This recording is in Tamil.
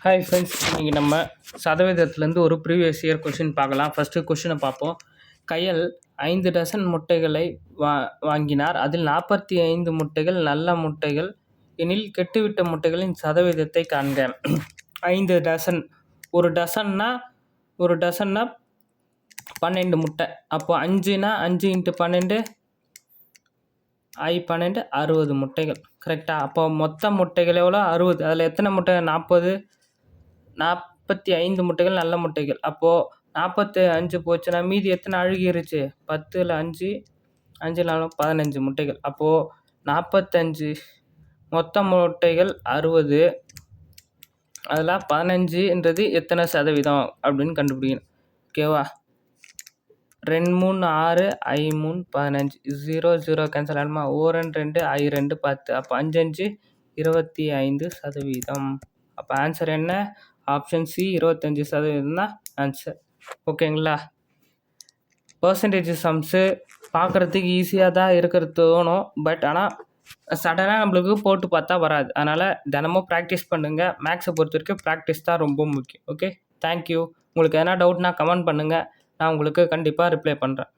ஹாய் ஃப்ரெண்ட்ஸ், இன்றைக்கி நம்ம சதவீதத்துலேருந்து ஒரு ப்ரீவியஸ் இயர் கொஷின் பார்க்கலாம். ஃபஸ்ட்டு கொஷினை பார்ப்போம். கையல் 5 டசன் முட்டைகளை வாங்கினார். அதில் 45 முட்டைகள் நல்ல முட்டைகள் எனில் கெட்டுவிட்ட முட்டைகளின் சதவீதத்தை காண்க. 5 டசன், ஒரு டசன்னா 12 முட்டை. அப்போ 5னா 5 × 12 12 60 முட்டைகள். கரெக்டாக? அப்போ மொத்த முட்டைகள் எவ்வளோ? 60. அதில் எத்தனை முட்டை? 45 முட்டைகள் நல்ல முட்டைகள். அப்போது 45 போச்சுன்னா மீதி எத்தனை அழுகிருச்சு? 10ல் 5 4 15 முட்டைகள். அப்போது 45 மொத்த முட்டைகள் 60, அதில் 15ன்றது எத்தனை சதவீதம் அப்படின்னு கண்டுபிடிக்கணும். ஓகேவா? 2 3 6 I 3 15, 0 0 கேன்சல் ஆகுமா? 1 2 I 2 10. அப்போ 5 5 25%. அப்போ ஆன்சர் என்ன? ஆப்ஷன் சி 25% தான் ஆன்சர். ஓகேங்களா? பர்சன்டேஜ் சம்ஸு பார்க்குறதுக்கு ஈஸியாக தான் இருக்கிறது தோணும். பட் ஆனால் சடனாக நம்மளுக்கு போட்டு பார்த்தா வராது. அதனால் தினமும் ப்ராக்டிஸ் பண்ணுங்கள். மேக்ஸை பொறுத்த வரைக்கும் ப்ராக்டிஸ் தான் ரொம்ப முக்கியம். Okay, thank you. உங்களுக்கு எதனா டவுட்னா கமெண்ட் பண்ணுங்கள். நான் உங்களுக்கு கண்டிப்பாக ரிப்ளை பண்ணுறேன்.